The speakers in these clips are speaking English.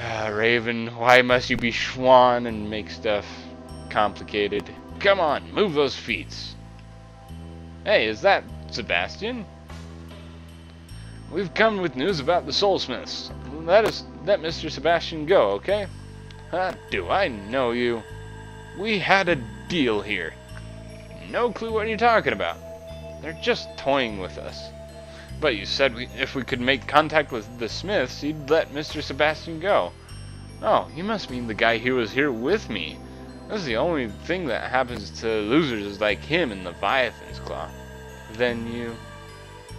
Raven, why must you be Schwan and make stuff complicated? Come on, move those feet. Hey, is that Sebastian? We've come with news about the Soulsmiths. Let Mr. Sebastian go, okay? Huh? Do I know you? We had a deal here. No clue what you're talking about. They're just toying with us. But you said if we could make contact with the Smiths, you'd let Mr. Sebastian go. Oh, you must mean the guy who was here with me. That's the only thing that happens to losers like him in Leviathan's Claw. Then you...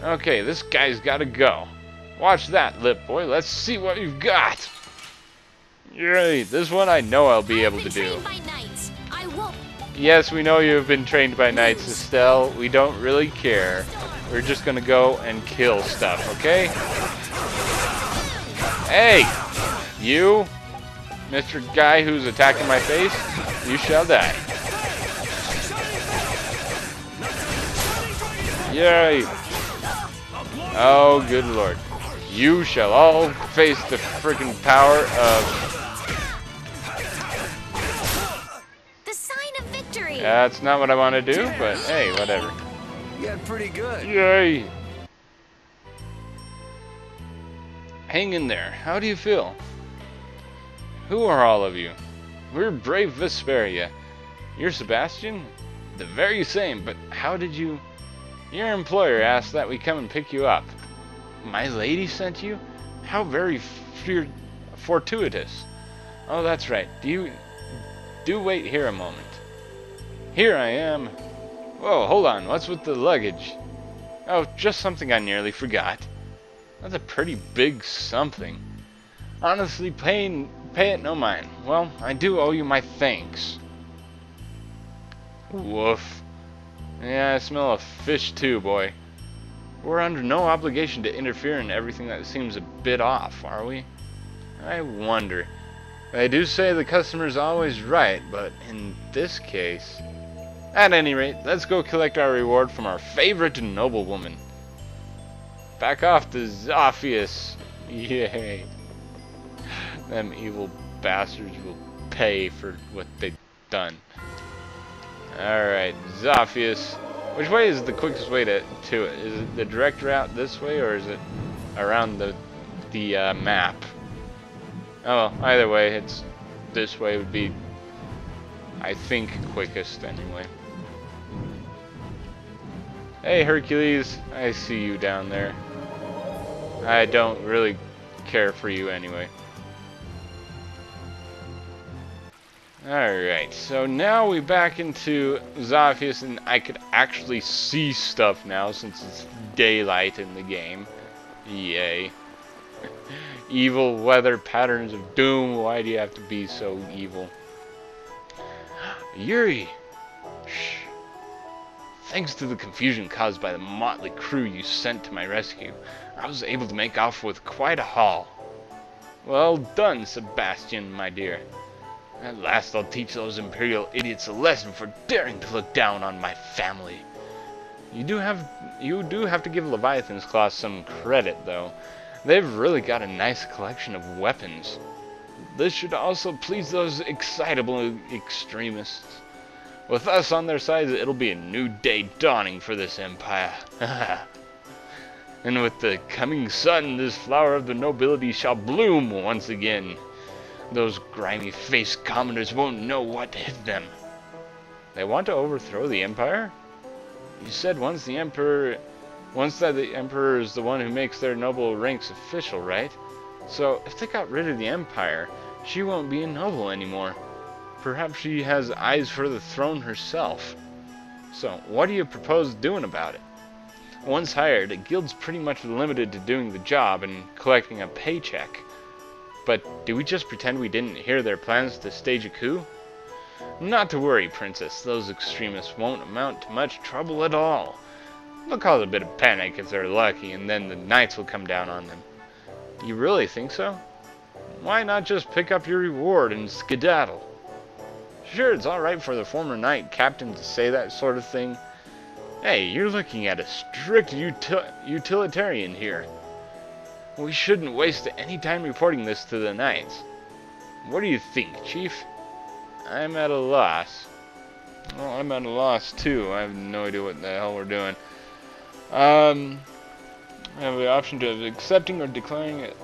Okay, this guy's gotta go. Watch that, Lip Boy. Let's see what you've got. Yay, this one I know I'll be able to do. Yes, we know you've been trained by knights, Estelle. We don't really care. We're just gonna go and kill stuff, okay? Hey! You, Mr. Guy who's attacking my face, you shall die. Yay! Oh, good lord. You shall all face the freaking power of... The sign of victory! That's not what I want to do, but hey, whatever. You got pretty good. Yay! Hang in there. How do you feel? Who are all of you? We're Brave Vesperia. You're Sebastian? The very same, but how did you... Your employer asked that we come and pick you up. My lady sent you? How very fortuitous. Oh, that's right. Do wait here a moment. Here I am. Whoa, hold on. What's with the luggage? Oh, just something I nearly forgot. That's a pretty big something. Honestly, pay it no mind. Well, I do owe you my thanks. Woof. Yeah, I smell a fish too, boy. We're under no obligation to interfere in everything that seems a bit off, are we? I wonder. They do say the customer's always right, but in this case... At any rate, let's go collect our reward from our favorite noblewoman. Back off to Zophius. Yay. Them evil bastards will pay for what they've done. Alright, Zophius. Which way is the quickest way to it? Is it the direct route this way, or is it around the map? Oh, either way, it's this way would be, I think, quickest anyway. Hey, Hercules, I see you down there. I don't really care for you anyway. Alright, so now we back into Zophius, and I could actually see stuff now since it's daylight in the game. Yay. Evil weather patterns of doom, why do you have to be so evil? Yuri! Shh. Thanks to the confusion caused by the motley crew you sent to my rescue, I was able to make off with quite a haul. Well done, Sebastian, my dear. At last I'll teach those Imperial idiots a lesson for daring to look down on my family. You do have to give Leviathan's Claw some credit, though. They've really got a nice collection of weapons. This should also please those excitable extremists. With us on their side, it'll be a new day dawning for this empire. And with the coming sun, this flower of the nobility shall bloom once again. Those grimy-faced commoners won't know what hit them. They want to overthrow the Empire? You said once that the Emperor is the one who makes their noble ranks official, right? So, if they got rid of the Empire, she won't be a noble anymore. Perhaps she has eyes for the throne herself. So, what do you propose doing about it? Once hired, a guild's pretty much limited to doing the job and collecting a paycheck. But do we just pretend we didn't hear their plans to stage a coup? Not to worry, Princess. Those extremists won't amount to much trouble at all. They'll cause a bit of panic if they're lucky, and then the knights will come down on them. Do you really think so? Why not just pick up your reward and skedaddle? Sure, it's alright for the former knight captain to say that sort of thing. Hey, you're looking at a strict utilitarian here. We shouldn't waste any time reporting this to the knights. What do you think, Chief? I'm at a loss. Well, I'm at a loss too. I have no idea what the hell we're doing. I have the option to accepting or declining it.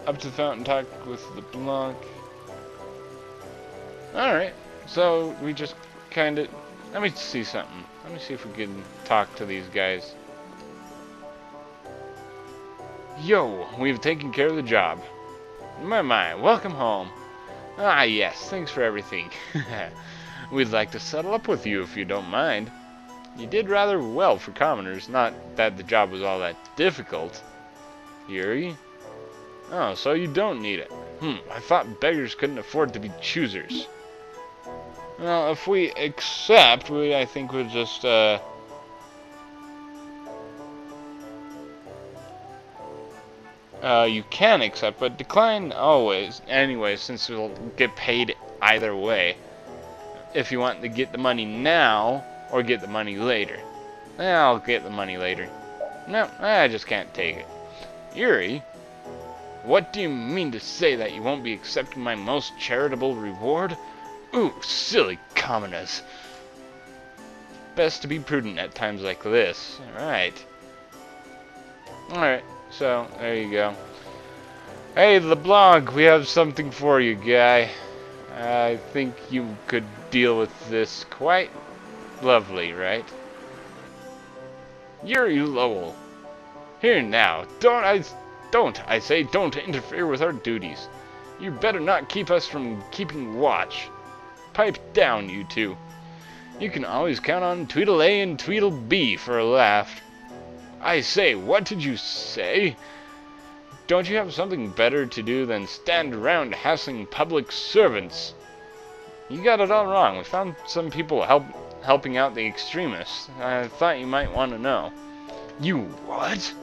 Up to the fountain, talk with the block. Alright, so we just kind of... Let me see something. Let me see if we can talk to these guys. Yo, we've taken care of the job. My, welcome home. Ah, yes, thanks for everything. We'd like to settle up with you if you don't mind. You did rather well for commoners, not that the job was all that difficult. Yuri? Oh, so you don't need it. I thought beggars couldn't afford to be choosers. Well, if we accept, I think we'll just, you can accept, but decline always, anyway, since we'll get paid either way. If you want to get the money now, or get the money later. I'll get the money later. No, I just can't take it. Yuri? What do you mean to say that you won't be accepting my most charitable reward? Ooh, silly commoners. Best to be prudent at times like this. Alright. Alright, so, there you go. Hey, LeBlanc, we have something for you, guy. I think you could deal with this quite lovely, right? Yuri Lowell. Here now, don't interfere with our duties. You better not keep us from keeping watch. Pipe down, you two. You can always count on Tweedle A and Tweedle B for a laugh. I say, what did you say? Don't you have something better to do than stand around hassling public servants? You got it all wrong. We found some people helping out the extremists. I thought you might want to know. You what?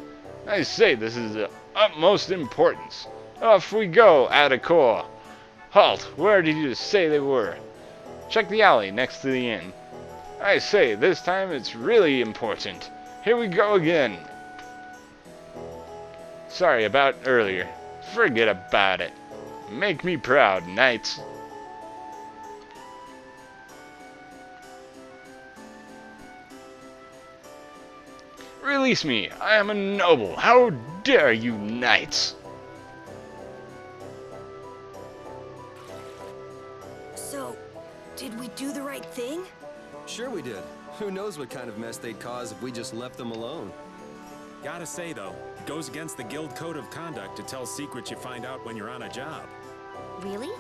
I say, this is of utmost importance. Off we go, Atacor. Halt, where did you say they were? Check the alley next to the inn. I say, this time it's really important. Here we go again. Sorry about earlier. Forget about it. Make me proud, knights. Release me! I am a noble! How dare you, knights! So, did we do the right thing? Sure we did. Who knows what kind of mess they'd cause if we just left them alone. Gotta say, though, it goes against the guild code of conduct to tell secrets you find out when you're on a job. Really?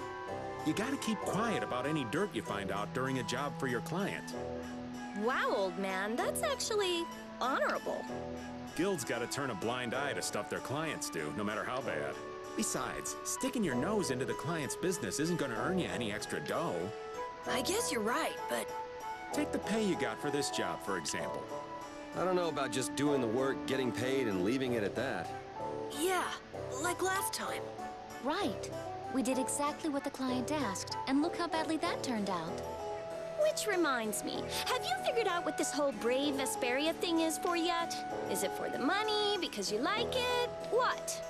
You gotta keep quiet about any dirt you find out during a job for your client. Wow, old man, that's actually honorable. Guilds gotta turn a blind eye to stuff their clients do, no matter how bad. Besides, sticking your nose into the client's business isn't gonna earn you any extra dough. I guess you're right, but... Take the pay you got for this job, for example. I don't know about just doing the work, getting paid, and leaving it at that. yeah, like last time. Right. We did exactly what the client asked, and look how badly that turned out. Which reminds me, have you figured out what this whole Brave Vesperia thing is for yet? Is it for the money, because you like it? What?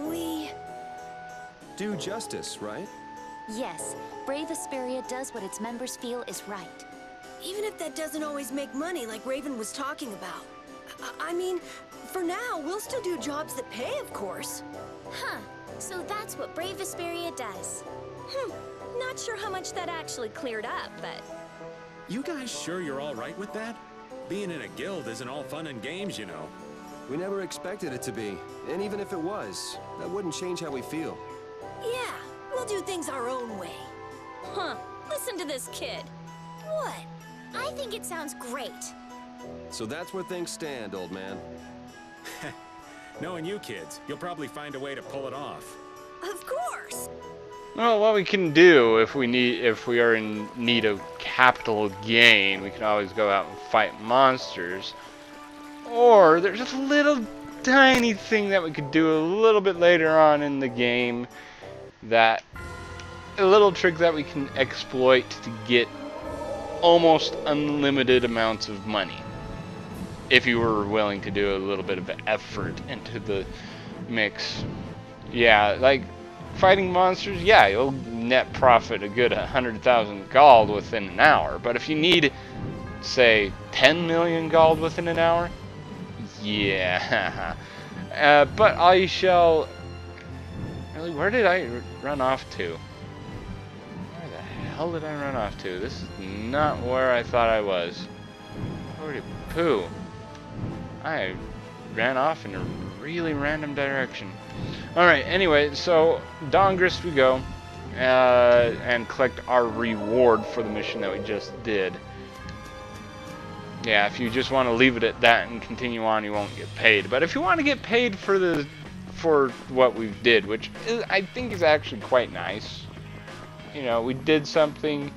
We... Do justice, right? Yes, Brave Vesperia does what its members feel is right. Even if that doesn't always make money like Raven was talking about. I mean, for now, we'll still do jobs that pay, of course. Huh, so that's what Brave Vesperia does. Not sure how much that actually cleared up, but... You guys sure you're all right with that? Being in a guild isn't all fun and games, you know. We never expected it to be. And even if it was, that wouldn't change how we feel. Yeah, we'll do things our own way. Huh, listen to this kid. What? I think it sounds great. So that's where things stand, old man. Knowing you kids, you'll probably find a way to pull it off. Of course. Well, what we can do if we are in need of capital gain, we can always go out and fight monsters. Or there's a little tiny thing that we could do a little bit later on in the game, a little trick that we can exploit to get almost unlimited amounts of money. If you were willing to do a little bit of effort into the mix. Yeah, like fighting monsters, yeah, you'll net profit a good 100,000 gold within an hour. But if you need, say, 10 million gold within an hour, yeah. But I shall... Really, where did I run off to? Where the hell did I run off to? This is not where I thought I was. Holy poo. I ran off in a really random direction. Alright, anyway, so Dongrist we go. And collect our reward for the mission that we just did. Yeah, if you just want to leave it at that and continue on, you won't get paid. But if you want to get paid for what we did, which I think is actually quite nice. You know, we did something,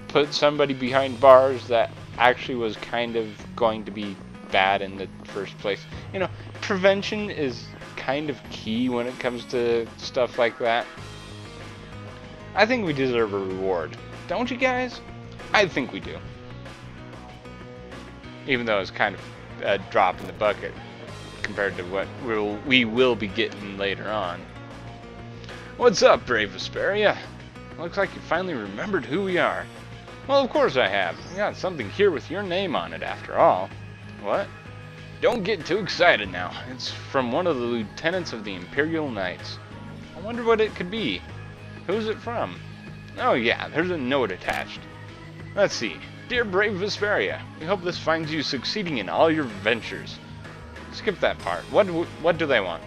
put somebody behind bars that actually was kind of going to be bad in the first place. You know, prevention is kind of key when it comes to stuff like that. I think we deserve a reward. Don't you guys? I think we do. Even though it's kind of a drop in the bucket compared to what we will be getting later on. What's up, Brave Vesperia? Looks like you finally remembered who we are. Well, of course I have. I got something here with your name on it, after all. What? Don't get too excited now. It's from one of the lieutenants of the Imperial Knights. I wonder what it could be. Who's it from? Oh yeah, there's a note attached. Let's see. Dear Brave Vesperia, we hope this finds you succeeding in all your ventures. Skip that part. What do they want?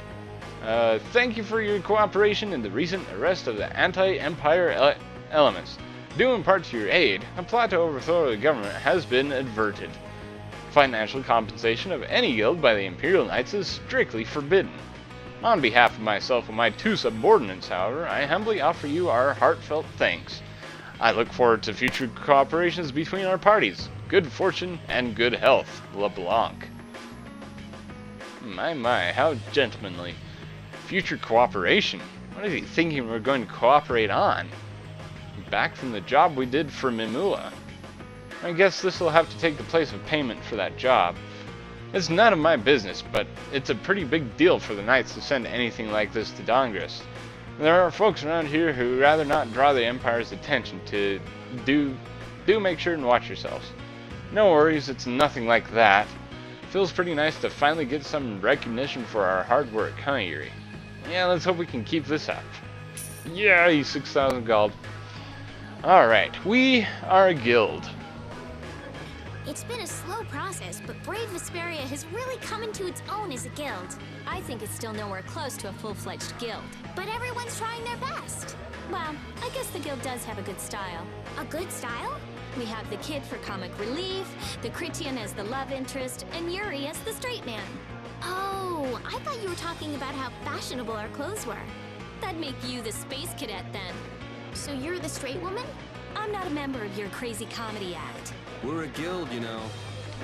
Thank you for your cooperation in the recent arrest of the anti-Empire elements. Due in part to your aid, a plot to overthrow the government has been averted. Financial compensation of any guild by the Imperial Knights is strictly forbidden. On behalf of myself and my two subordinates, however, I humbly offer you our heartfelt thanks. I look forward to future cooperations between our parties. Good fortune and good health, LeBlanc. My, how gentlemanly. Future cooperation? What is he thinking we're going to cooperate on? Back from the job we did for Mimula. I guess this will have to take the place of payment for that job. It's none of my business, but it's a pretty big deal for the Knights to send anything like this to Dongrist. There are folks around here who would rather not draw the Empire's attention to do make sure and watch yourselves. No worries, it's nothing like that. Feels pretty nice to finally get some recognition for our hard work, huh, Yuri? Yeah, let's hope we can keep this up. Yeah, 6,000 gold. Alright, we are a guild. It's been a slow process, but Brave Vesperia has really come into its own as a guild. I think it's still nowhere close to a full-fledged guild, but everyone's trying their best. Well, I guess the guild does have a good style. A good style? We have the kid for comic relief, the Critian as the love interest, and Yuri as the straight man. Oh, I thought you were talking about how fashionable our clothes were. That'd make you the space cadet then. So you're the straight woman? I'm not a member of your crazy comedy act. We're a guild, you know.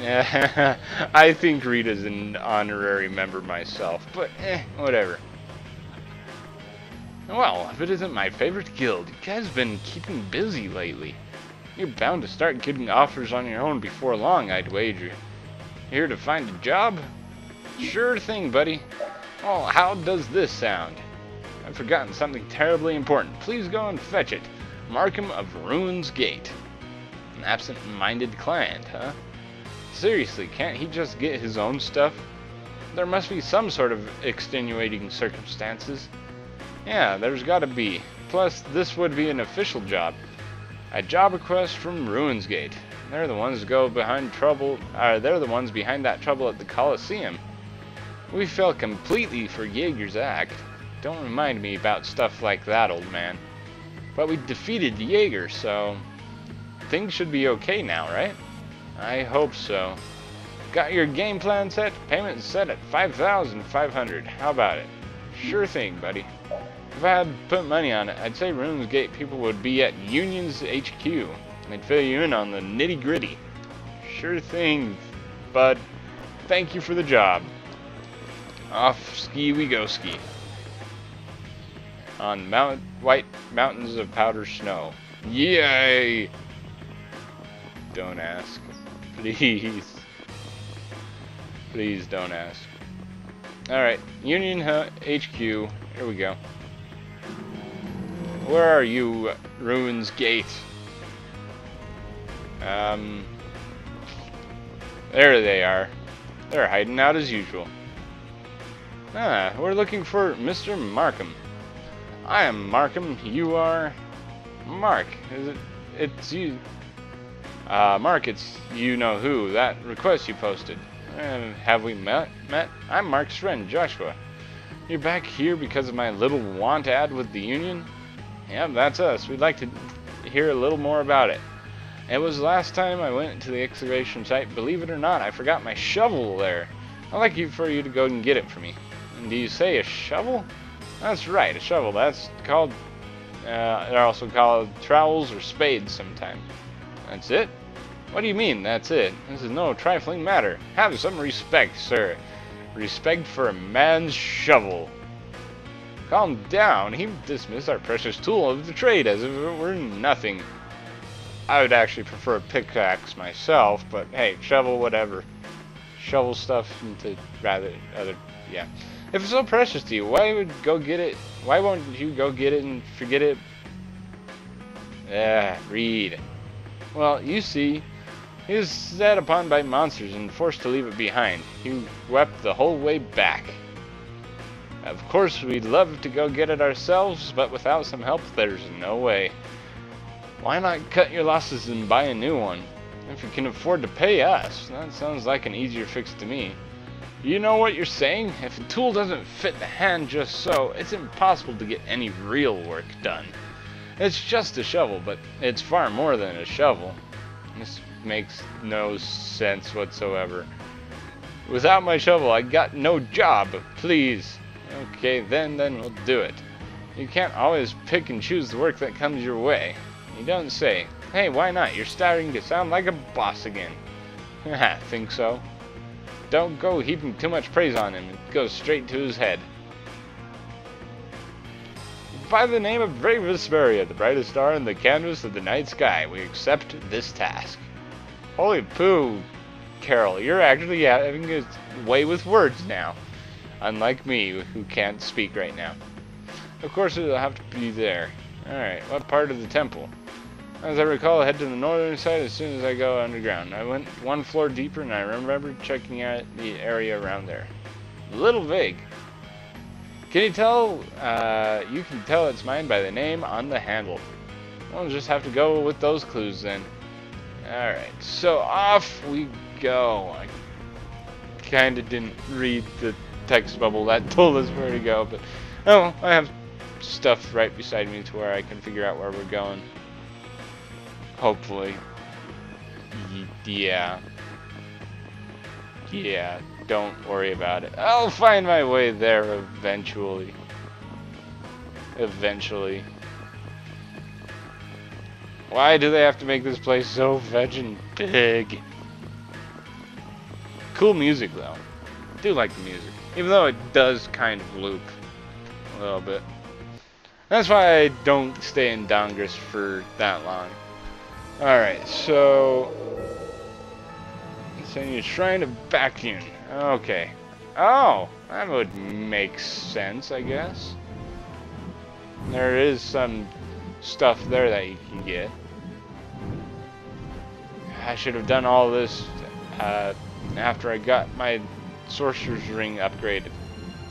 Yeah, I think Rita's an honorary member myself, but whatever. Well, if it isn't my favorite guild, you guys have been keeping busy lately. You're bound to start getting offers on your own before long, I'd wager. Here to find a job? Sure thing, buddy. Oh, how does this sound? I've forgotten something terribly important. Please go and fetch it. Markham of Ruins Gate. An absent-minded client, huh? Seriously, can't he just get his own stuff? There must be some sort of extenuating circumstances. Yeah, there's gotta be. Plus, this would be an official job. A job request from Ruins Gate. They're the ones go behind trouble. They're the ones behind that trouble at the Colosseum. We fell completely for Jaeger's act. Don't remind me about stuff like that, old man. But we defeated Jaeger, so things should be okay now, right? I hope so. Got your game plan set? Payment set at 5,500. How about it? Sure thing, buddy. If I had to put money on it, I'd say Ruins Gate people would be at Union's HQ. They'd fill you in on the nitty-gritty. Sure thing, bud. Thank you for the job. Off ski we go ski. On white mountains of powder snow. Yay! Don't ask. Please. Please don't ask. Alright, Union HQ. Here we go. Where are you, Ruins Gate? There they are. They're hiding out as usual. Ah, we're looking for Mr. Markham. I am Markham. You are... Mark. It's you. Mark, it's you-know-who. That request you posted. Have we met? I'm Mark's friend, Joshua. You're back here because of my little want ad with the union? Yep, that's us. We'd like to hear a little more about it. It was last time I went to the excavation site. Believe it or not, I forgot my shovel there. I'd like for you to go and get it for me. And do you say a shovel? That's right, a shovel. That's called... they're also called trowels or spades sometimes. That's it? What do you mean, that's it? This is no trifling matter. Have some respect, sir. Respect for a man's shovel. Calm down. He dismissed our precious tool of the trade as if it were nothing. I would actually prefer a pickaxe myself, but hey, shovel, whatever. Shovel stuff into rather other, yeah. If it's so precious to you, why would go get it? Why won't you go get it and forget it? Read. Well, you see, he was set upon by monsters and forced to leave it behind. He wept the whole way back. Of course, we'd love to go get it ourselves, but without some help, there's no way. Why not cut your losses and buy a new one? If you can afford to pay us, that sounds like an easier fix to me. You know what you're saying? If a tool doesn't fit the hand just so, it's impossible to get any real work done. It's just a shovel, but it's far more than a shovel. This makes no sense whatsoever. Without my shovel, I got no job. Please. Okay, then we'll do it. You can't always pick and choose the work that comes your way. You don't say. Hey, why not? You're starting to sound like a boss again. Haha, think so? Don't go heaping too much praise on him. It goes straight to his head. By the name of Brave Vesperia, the brightest star in the canvas of the night sky, we accept this task. Holy poo, Carol, you're actually having a way with words now. Unlike me, who can't speak right now. Of course, it'll have to be there. Alright, what part of the temple? As I recall, I head to the northern side as soon as I go underground. I went one floor deeper and I remember checking out the area around there. A little vague. Can you tell? You can tell it's mine by the name on the handle. We'll just have to go with those clues then. Alright, so off we go. I kinda didn't read the text bubble that told us where to go, but oh, I have stuff right beside me to where I can figure out where we're going. Hopefully. Yeah, don't worry about it. I'll find my way there eventually. Why do they have to make this place so veggin' big? Cool music though. I do like the music. Even though it does kind of loop a little bit. That's why I don't stay in Dongress for that long. Alright, so... Send you Shrine of Bactian. Okay. Oh, that would make sense, I guess. There is some stuff there that you can get. I should have done all this after I got my Sorcerer's Ring upgraded.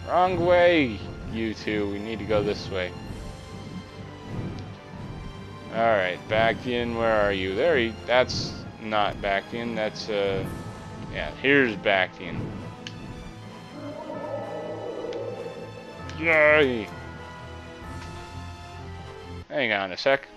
Wrong way, you two. We need to go this way. Alright, Bactian, where are you? There, that's not Bactian, that's, yeah, here's Bactian. Yay! Hang on a sec.